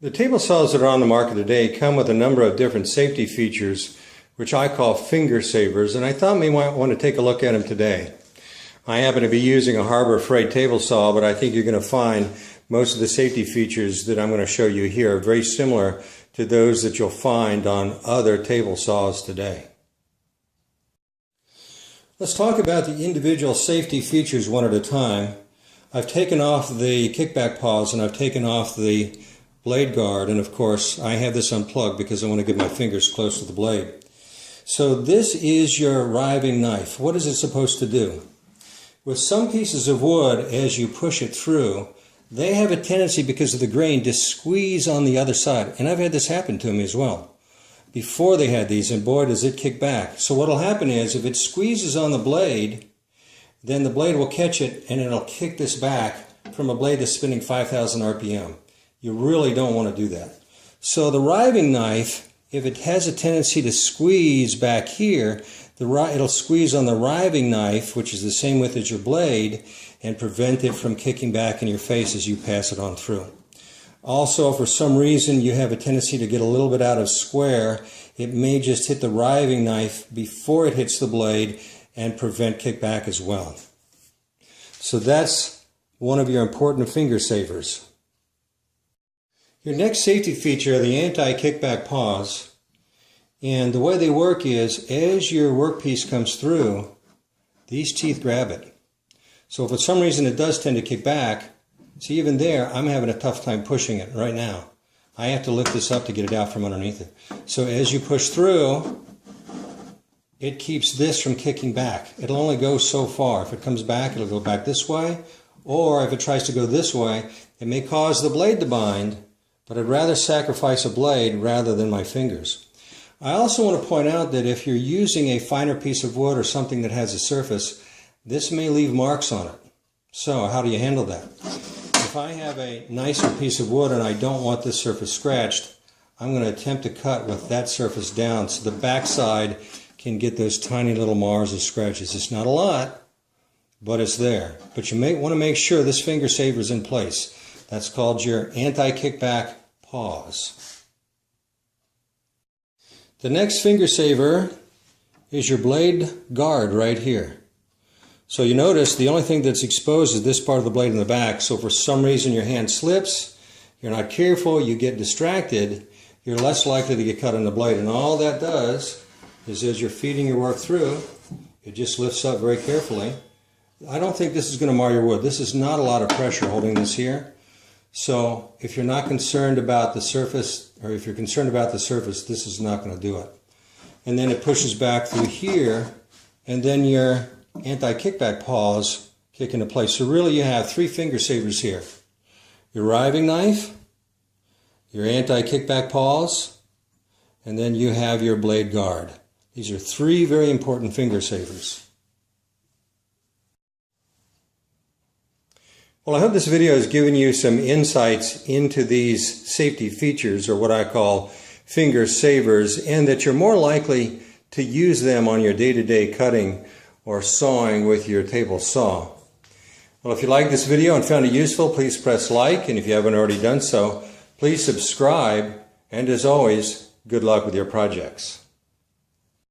The table saws that are on the market today come with a number of different safety features, which I call finger savers, and I thought we might want to take a look at them today. I happen to be using a Harbor Freight table saw, but I think you're going to find most of the safety features that I'm going to show you here are very similar to those that you'll find on other table saws today. Let's talk about the individual safety features one at a time. I've taken off the kickback paws and I've taken off the blade guard, and of course I have this unplugged because I want to get my fingers close to the blade. So this is your riving knife. What is it supposed to do? With some pieces of wood, as you push it through, they have a tendency, because of the grain, to squeeze on the other side. And I've had this happen to me as well. Before they had these, and boy does it kick back. So what will happen is, if it squeezes on the blade, then the blade will catch it and it'll kick this back from a blade that's spinning 5,000 RPM. You really don't want to do that. So the riving knife, if it has a tendency to squeeze back here, it'll squeeze on the riving knife, which is the same width as your blade, and prevent it from kicking back in your face as you pass it on through. Also, for some reason you have a tendency to get a little bit out of square, it may just hit the riving knife before it hits the blade and prevent kickback as well. So that's one of your important finger savers. Your next safety feature are the anti-kickback paws. And the way they work is, as your workpiece comes through, these teeth grab it. So if for some reason it does tend to kick back, see, even there, I'm having a tough time pushing it right now. I have to lift this up to get it out from underneath it. So as you push through, it keeps this from kicking back. It'll only go so far. If it comes back, it'll go back this way. Or if it tries to go this way, it may cause the blade to bind, but I'd rather sacrifice a blade rather than my fingers. I also want to point out that if you're using a finer piece of wood or something that has a surface, this may leave marks on it. So how do you handle that? If I have a nicer piece of wood and I don't want this surface scratched, I'm going to attempt to cut with that surface down so the backside can get those tiny little mars of scratches. It's not a lot, but it's there. But you may want to make sure this finger saver is in place. That's called your anti-kickback paws. The next finger saver is your blade guard right here. So you notice the only thing that's exposed is this part of the blade in the back. So if for some reason your hand slips, you're not careful, you get distracted, you're less likely to get cut on the blade. And all that does is, as you're feeding your work through, it just lifts up very carefully. I don't think this is going to mar your wood. This is not a lot of pressure holding this here. So if you're not concerned about the surface, or if you're concerned about the surface, this is not going to do it. And then it pushes back through here, and then your anti-kickback paws kick into place. So really you have three finger savers here. Your riving knife, your anti-kickback paws, and then you have your blade guard. These are three very important finger savers. Well, I hope this video has given you some insights into these safety features, or what I call finger savers, and that you're more likely to use them on your day-to-day cutting or sawing with your table saw. Well, if you like this video and found it useful, please press like, and if you haven't already done so, please subscribe, and as always, good luck with your projects.